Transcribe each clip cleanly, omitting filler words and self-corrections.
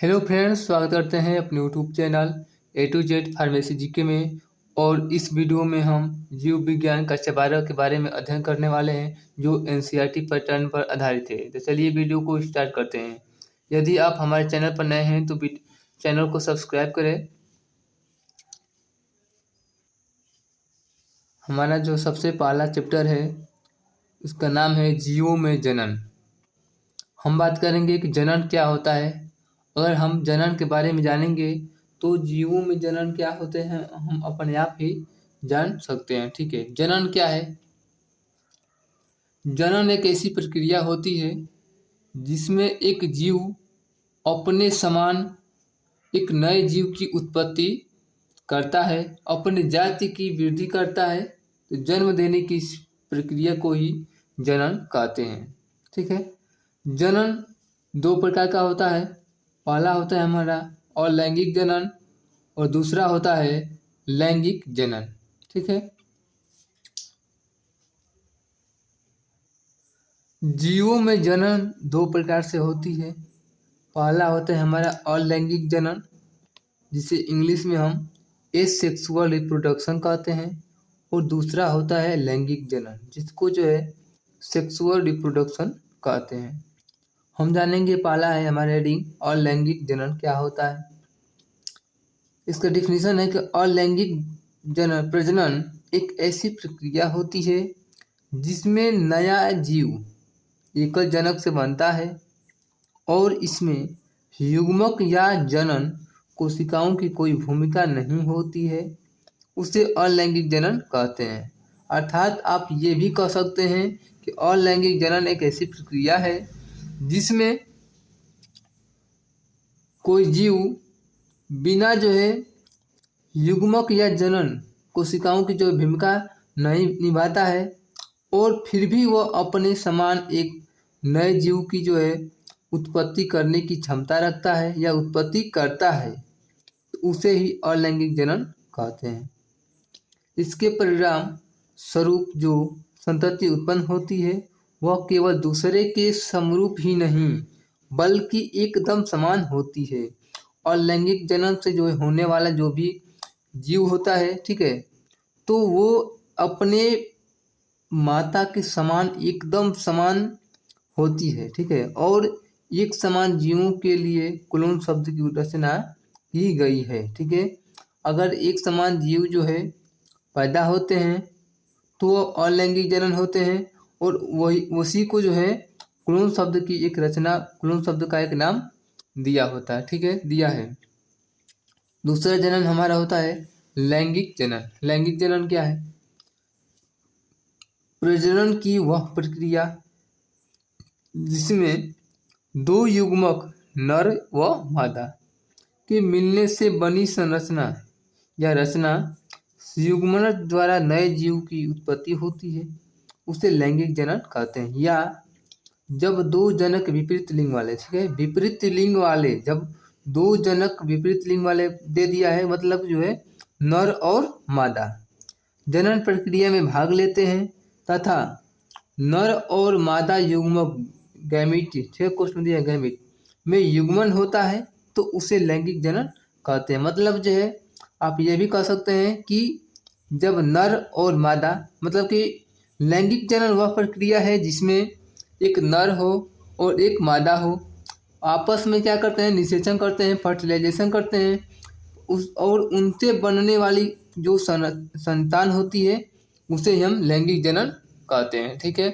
Hello friends, स्वागत करते हैं अपने YouTube channel A to Z pharmacy GK में। और इस वीडियो में हम जीव विज्ञान कक्षा 12 के बारे में अध्ययन करने वाले हैं, जो NCERT पैटर्न पर आधारित है। तो चलिए वीडियो को स्टार्ट करते हैं। यदि आप हमारे चैनल पर नए हैं तो चैनल को सब्सक्राइब करें। हमारा जो सबसे पहला चैप्टर है उसका नाम है जीवों में जनन। हम बात करेंगे कि जनन क्या होता है। अगर हम जनन के बारे में जानेंगे तो जीवों में जनन क्या होते हैं हम अपने आप ही जान सकते हैं। ठीक है, जनन क्या है? जनन एक ऐसी प्रक्रिया होती है जिसमें एक जीव अपने समान एक नए जीव की उत्पत्ति करता है, अपनी जाति की वृद्धि करता है। तो जन्म देने की इस प्रक्रिया को ही जनन कहते हैं। ठीक है, जनन दो प्रकार का होता है। पहला होता है हमारा अलैंगिक जनन और दूसरा होता है लैंगिक जनन। ठीक है, जीवों में जनन दो प्रकार से होती है। पहला होता है हमारा अलैंगिक जनन, जिसे इंग्लिश में हम एसेक्सुअल रिप्रोडक्शन कहते हैं, और दूसरा होता है लैंगिक जनन, जिसको जो है सेक्सुअल रिप्रोडक्शन कहते हैं। हम जानेंगे पहला है हमारा हेडिंग अलैंगिक जनन क्या होता है। इसका डिफिनीशन है कि अलैंगिक जनन प्रजनन एक ऐसी प्रक्रिया होती है जिसमें नया जीव एकल जनक से बनता है और इसमें युग्मक या जनन कोशिकाओं की कोई भूमिका नहीं होती है। उसे अलैंगिक जनन कहते हैं। अर्थात आप ये भी कह सकते हैं कि अलैंगिक जनन एक ऐसी प्रक्रिया है जिसमें कोई जीव बिना जो है युग्मक या जनन कोशिकाओं की जो भूमिका नहीं निभाता है और फिर भी वह अपने समान एक नए जीव की जो है उत्पत्ति करने की क्षमता रखता है या उत्पत्ति करता है, तो उसे ही अलैंगिक जनन कहते हैं। इसके परिणाम स्वरूप जो संतति उत्पन्न होती है वह केवल दूसरे के समरूप ही नहीं बल्कि एकदम समान होती है। और लैंगिक जनन से जो होने वाला जो भी जीव होता है, ठीक है, तो वो अपने माता के समान एकदम समान होती है। ठीक है, और एक समान जीवों के लिए क्लोन शब्द की रचना की गई है। ठीक है, अगर एक समान जीव जो है पैदा होते हैं तो वो अलैंगिक जनन होते हैं और वही उसी को जो है क्लोन शब्द की एक रचना, क्लोन शब्द का एक नाम दिया होता है। ठीक है, दिया है। दूसरा जनन हमारा होता है लैंगिक जनन। लैंगिक जनन क्या है? प्रजनन की वह प्रक्रिया जिसमें दो युग्मक नर व मादा के मिलने से बनी संरचना या रचना युग्मन द्वारा नए जीव की उत्पत्ति होती है, उसे लैंगिक जनन कहते हैं। या जब दो जनक विपरीत लिंग वाले, ठीक है, विपरीत लिंग वाले, जब दो जनक विपरीत लिंग वाले दे दिया है, मतलब जो है नर और मादा जनन प्रक्रिया में भाग लेते हैं तथा नर और मादा युग्मक गैमीट, छह क्वेश्चन दिया गैमीट में युग्मन होता है, तो उसे लैंगिक जनन कहते हैं। मतलब जो है आप ये भी कह सकते हैं कि जब नर और मादा, मतलब कि लैंगिक जनन वह प्रक्रिया है जिसमें एक नर हो और एक मादा हो, आपस में क्या करते हैं, निषेचन करते हैं, फर्टिलाइजेशन करते हैं, और उनसे बनने वाली जो संतान होती है उसे हम लैंगिक जनन कहते हैं। ठीक है,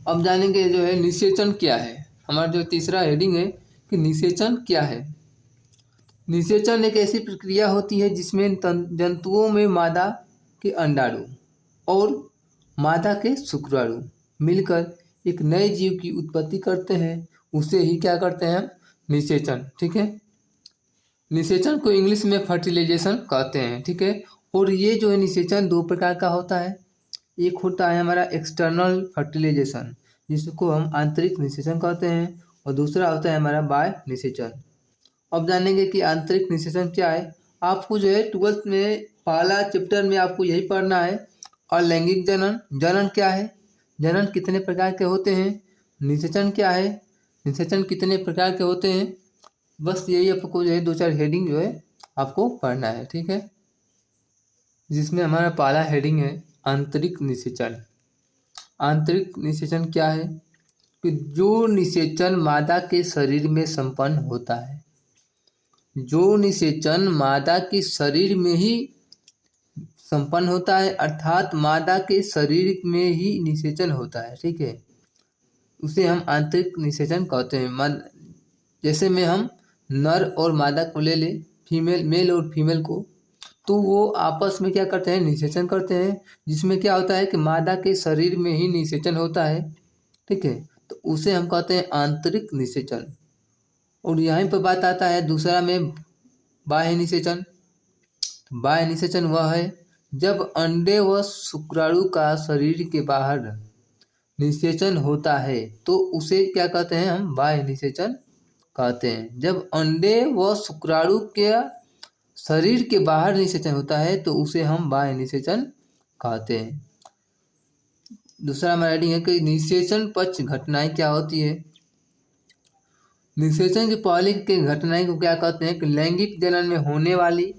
अब जानेंगे जो है निषेचन क्या है। हमारा जो तीसरा हेडिंग है कि निषेचन क्या है। निषेचन एक ऐसी प्रक्रिया होती है जिसमें जंतुओं में मादा के अंडाणु और मादा के शुक्राणु मिलकर एक नए जीव की उत्पत्ति करते हैं, उसे ही क्या करते हैं, निषेचन। ठीक है, निषेचन को इंग्लिश में फर्टिलाइजेशन कहते हैं। ठीक है, और ये जो है निषेचन दो प्रकार का होता है। एक होता है हमारा एक्सटर्नल फर्टिलाइजेशन, जिसको हम आंतरिक निषेचन कहते हैं, और दूसरा होता है हमारा बाह्य निषेचन। अब जानेंगे कि आंतरिक निषेचन क्या है। आपको जो है 12th में पहला चैप्टर में आपको यही पढ़ना है। और लैंगिक जनन, जनन क्या है, जनन कितने प्रकार के होते हैं, निषेचन क्या है, निषेचन कितने प्रकार के होते हैं, बस यही आपको जो है 2-4 हेडिंग जो है आपको पढ़ना है, ठीक है। जिसमें हमारा पहला हेडिंग है आंतरिक निषेचन। आंतरिक निषेचन क्या है कि जो निषेचन मादा के शरीर में संपन्न होता है, जो निषेचन मादा के शरीर में ही संपन्न होता है, अर्थात मादा के शरीर में ही निषेचन होता है, ठीक है, उसे हम आंतरिक निषेचन कहते हैं। जैसे में हम नर और मादा को ले ले, फीमेल मेल और फीमेल को, तो वो आपस में क्या करते हैं, निषेचन करते हैं, जिसमें क्या होता है कि मादा के शरीर में ही निषेचन होता है, ठीक है, तो उसे हम कहते हैं आंतरिक निषेचन। और यहीं पर बात आता है दूसरा में बाह्य निषेचन। बाह्य निषेचन वह है जब अंडे व शुक्राणु का शरीर के बाहर निषेचन होता है, तो उसे क्या कहते हैं, हम बाह्य निषेचन कहते हैं। जब अंडे व शुक्राणु के शरीर के बाहर निषेचन होता है तो उसे हम बाह्य निषेचन कहते हैं। दूसरा हमारा हेडिंग है कि निषेचन पक्ष घटनाएं क्या होती है। निषेचन के पहले के घटनाएं को क्या कहते हैं कि लैंगिक जनन में होने वाली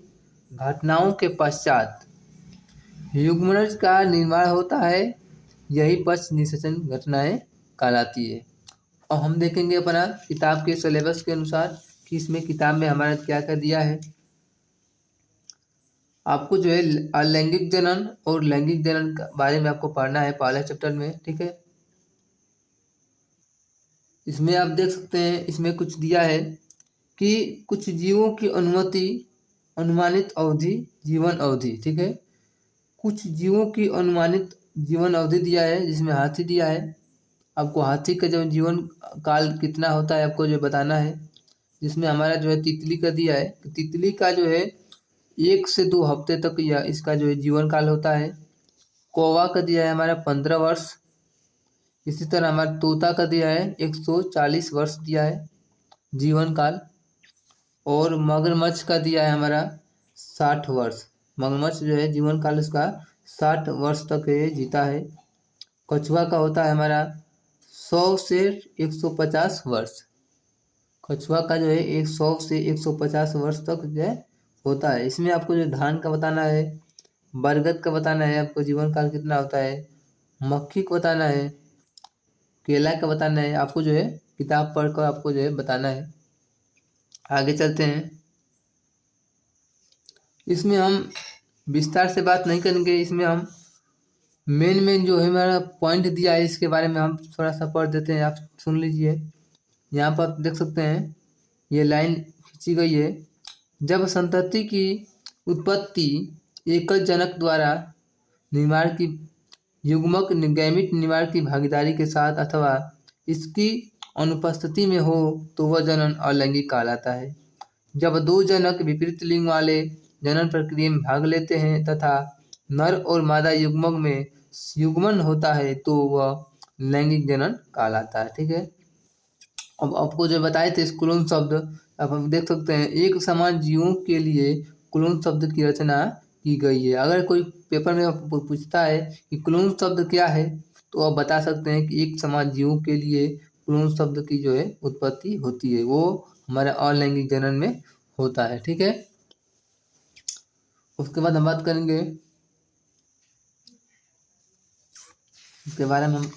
घटनाओं के पश्चात युग्मनज का निर्माण होता है, यही पक्ष निषेचन घटनाएं कहलाती है। और हम देखेंगे अपना किताब के सिलेबस के अनुसार कि इसमें किताब में हमारा क्या क्या दिया है। आपको जो है अलैंगिक जनन और लैंगिक जनन के बारे में आपको पढ़ना है पहले चैप्टर में, ठीक है। इसमें आप देख सकते हैं, इसमें कुछ दिया है कि कुछ जीवों की अनुमति अनुमानित अवधि जीवन अवधि, ठीक है। कुछ जीवों की अनुमानित जीवन अवधि दिया है, जिसमें हाथी दिया है। आपको हाथी का जो जीवन काल कितना होता है आपको जो बताना है। जिसमें हमारा जो है तितली का दिया है, तितली का जो है 1 से 2 हफ्ते तक या इसका जो है जीवन काल होता है। कौवा का दिया है हमारा 15 वर्ष। इसी तरह हमारा तोता का दिया है 140 वर्ष दिया है जीवन काल। और मगरमच्छ का दिया है हमारा 60 वर्ष। मगरमच्छ जो है जीवन काल उसका 60 वर्ष तक ये जीता है। कछुआ का होता है हमारा 100 से 150 वर्ष। कछुआ का जो है 100 से 150 वर्ष तक जो है होता है। इसमें आपको जो धान का बताना है, बरगद का बताना है, आपको जीवन काल कितना होता है, मक्खी को बताना है, केला का बताना है। आपको जो है किताब पढ़कर आपको जो है बताना है। आगे चलते हैं। इसमें हम विस्तार से बात नहीं करेंगे, इसमें हम मेन जो है हमारा पॉइंट दिया है इसके बारे में हम थोड़ा सा पढ़ देते हैं, आप सुन लीजिए। यहाँ पर आप देख सकते हैं ये लाइन खींची गई है। जब संतति की उत्पत्ति एकल जनक द्वारा निर्माण की युग्मक गैमीट निर्माण की भागीदारी के साथ अथवा इसकी अनुपस्थिति में हो तो वह जनन अलैंगिक कहलाता है। जब 2 जनक विपरीत लिंग वाले जनन प्रक्रिया में भाग लेते हैं तथा नर और मादा युग्मक में युग्मन होता है तो वह लैंगिक जनन कहलाता है, ठीक है। अब आपको जो बताए थे क्लोन शब्द, अब हम देख सकते हैं एक समान जीवों के लिए क्लोन शब्द की रचना की गई है। अगर कोई पेपर में पूछता है कि क्लोन शब्द क्या है, तो आप बता सकते हैं कि एक समान जीवों के लिए क्लोन शब्द की जो है उत्पत्ति होती है, वो हमारे अलैंगिक जनन में होता है, ठीक है। उसके बाद हम बात करेंगे इसके बारे में। हम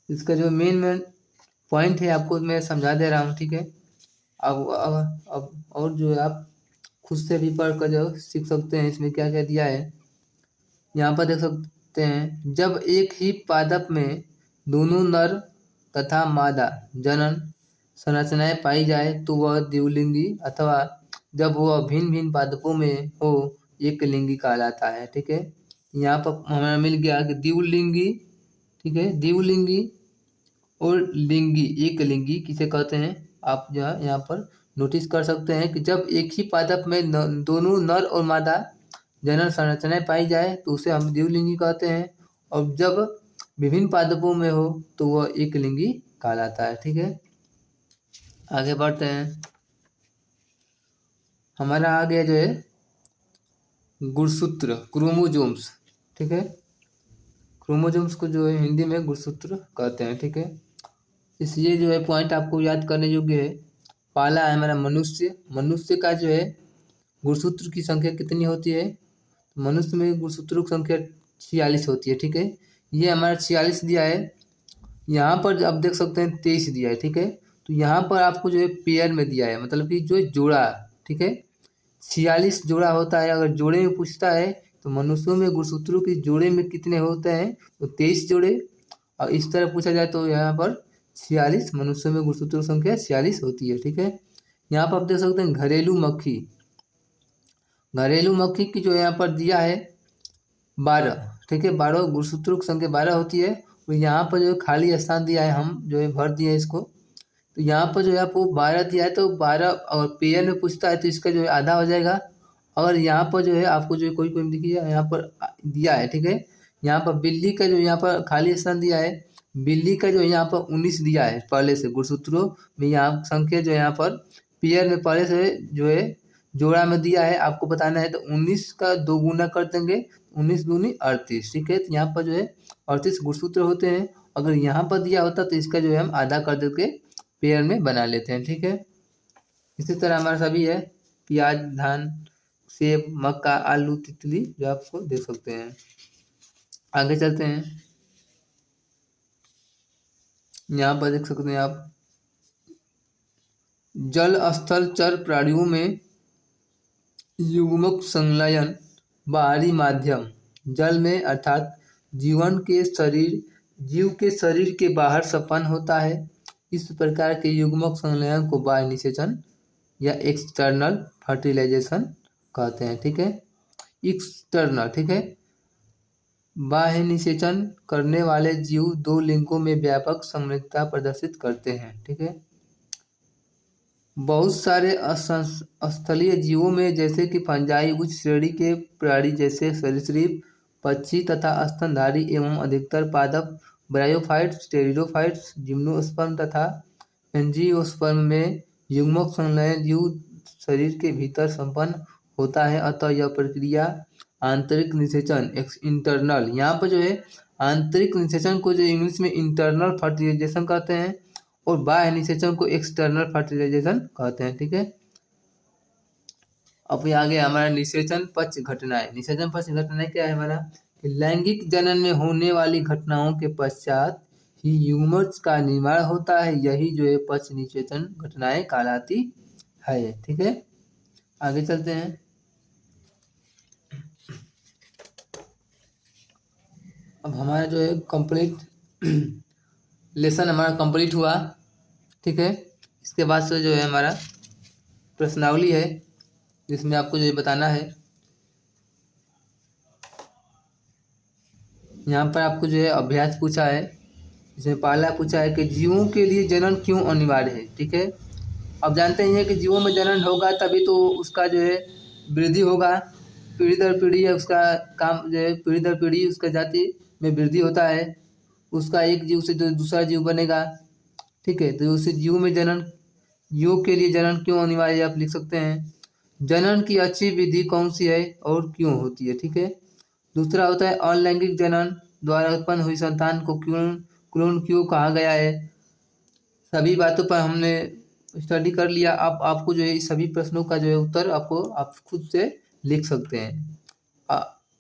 इसका जो मेन पॉइंट है आपको मैं समझा दे रहा हूँ, ठीक है। अब और जो है आप खुद से भी पढ़ कर जो सीख सकते हैं इसमें क्या क्या दिया है। यहाँ पर देख सकते हैं, जब एक ही पादप में दोनों नर तथा मादा जनन संरचनाएं पाई जाए तो वह द्विलिंगी, अथवा जब वह भिन्न भिन्न पादपों में हो एक लिंगी कहलाता है, ठीक है। यहाँ पर हमें मिल गया कि द्विलिंगी, ठीक है, द्विलिंगी और लिंगी एक लिंगी किसे कहते हैं, आप जो है यहाँ पर नोटिस कर सकते हैं कि जब एक ही पादप में दोनों नर और मादा जनन संरचनाएं पाई जाए तो उसे हम द्विलिंगी कहते हैं। और जब विभिन्न पादपों में हो तो वह एक लिंगी कहलाता है, ठीक है। आगे बढ़ते हैं। हमारा आ गया जो है गुणसूत्र क्रोमोजोम्स, ठीक है। क्रोमोजोम्स को जो है हिंदी में गुणसूत्र कहते हैं, ठीक है। इसलिए जो है पॉइंट आपको याद करने योग्य है। पहला है हमारा मनुष्य। मनुष्य का जो है गुणसूत्र की संख्या कितनी होती है? मनुष्य में गुणसूत्रों की संख्या 46 होती है। ठीक है, ये हमारा 46 दिया है। यहाँ पर आप देख सकते हैं 23 दिया है। ठीक है, तो यहाँ पर आपको जो है पेयर में दिया है, मतलब कि जो है जोड़ा। ठीक है, 46 जोड़ा होता है। अगर जोड़े में पूछता है तो मनुष्यों में गुणसूत्रों के जोड़े में कितने होते हैं, तो 23 जोड़े। और इस तरह पूछा जाए तो यहाँ पर 46, मनुष्यों में गुणसूत्रों की संख्या 46 होती है। ठीक है, यहाँ पर आप देख सकते हैं घरेलू मक्खी। घरेलू मक्खी की जो यहाँ पर दिया है 12। ठीक है, 12 गुणसूत्रों की संख्या 12 होती है। और यहाँ पर जो है खाली स्थान दिया है, हम जो है भर दिए हैं इसको। तो यहाँ पर जो है आपको 12 दिया है, तो 12 अगर पेयर में पूछता है तो इसका जो है आधा हो जाएगा। और यहाँ पर जो है आपको जो है कोई कोई देखिए यहाँ पर दिया है। ठीक है, यहाँ पर बिल्ली का जो यहाँ पर खाली स्थान दिया है, बिल्ली का जो यहाँ पर 19 दिया है पहले से गुणसूत्रों में। यहाँ संख्या जो यहाँ पर पेयर में पहले से जो है जोड़ा में दिया है, आपको बताना है। तो 19 का 2 गुना कर देंगे, 19 दूनी 38। ठीक है, तो यहाँ पर जो है 38 गुणसूत्र होते हैं। अगर यहाँ पर दिया होता तो इसका जो है हम आधा कर देके पेयर में बना लेते हैं। ठीक है, इसी तरह हमारा सभी है प्याज, धान, सेब, मक्का, आलू, तितली जो आपको देख सकते हैं। आगे चलते हैं, यहाँ पर देख सकते हैं आप जल स्थल चर प्राणियों में युग्मक संलयन बाहरी माध्यम जल में अर्थात जीव के शरीर के बाहर संपन्न होता है। इस प्रकार के युग्मक संलयन को बाह्य निषेचन या एक्सटर्नल फर्टिलाइजेशन कहते हैं। ठीक है, एक्सटर्नल। ठीक है, बाह्य निषेचन करने वाले जीव 2 लिंगों में व्यापक समृद्धता प्रदर्शित करते हैं। ठीक है, बहुत सारे स्थलीय जीवों में जैसे कि फंजाई, उच्च श्रेणी के प्राणी जैसे सरीसृप, पक्षी तथा स्तनधारी एवं अधिकतर पादप, ब्रायोफाइट्स, टेरिडोफाइट्स, जिम्नोस्पर्म तथा एंजियोस्पर्म में युग्मक संलयन जीव शरीर के भीतर संपन्न होता है। अतः यह प्रक्रिया आंतरिक निषेचन इंटरनल, यहाँ पर जो है आंतरिक निषेचन को जो इंग्लिश में इंटरनल फर्टिलाइजेशन कहते हैं और बाह्य निषेचन को एक्सटर्नल फर्टिलाइजेशन कहते हैं। ठीक है, अब ये आगे हमारा निषेचन पक्ष घटनाएं। निषेचन पक्ष घटनाएं क्या है हमारा कि लैंगिक जनन में होने वाली घटनाओं के पश्चात ही युग्मक का निर्माण होता है। यही जो है पक्ष निषेचन घटनाएं कहलाती है। ठीक है, आगे चलते हैं। अब हमारा जो है कंप्लीट लेसन हमारा कंप्लीट हुआ। ठीक है, इसके बाद से जो है हमारा प्रश्नावली है जिसमें आपको जो है बताना है। यहाँ पर आपको जो है अभ्यास पूछा है, इसमें पहला पूछा है कि जीवों के लिए जनन क्यों अनिवार्य है। ठीक है, अब जानते ही हैं कि जीवों में जनन होगा तभी तो उसका जो है वृद्धि होगा, पीढ़ी दर पीढ़ी है उसका काम जो है, पीढ़ी दर पीढ़ी उसका जाति में वृद्धि होता है, उसका एक जीव से जो दूसरा जीव बनेगा। ठीक है, तो उसे जीव में जनन, जीवों के लिए जनन क्यों अनिवार्य आप लिख सकते हैं। जनन की अच्छी विधि कौन सी है और क्यों होती है। ठीक है, दूसरा होता है अलैंगिक जनन द्वारा उत्पन्न हुई संतान को क्लोन क्यों कहा गया है। सभी बातों पर हमने स्टडी कर लिया। अब आपको जो है इस सभी प्रश्नों का जो है उत्तर आप खुद से लिख सकते हैं।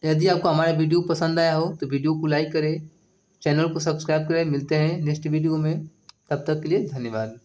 यदि आपको हमारा वीडियो पसंद आया हो तो वीडियो को लाइक करें, चैनल को सब्सक्राइब करें। मिलते हैं नेक्स्ट वीडियो में, तब तक के लिए धन्यवाद।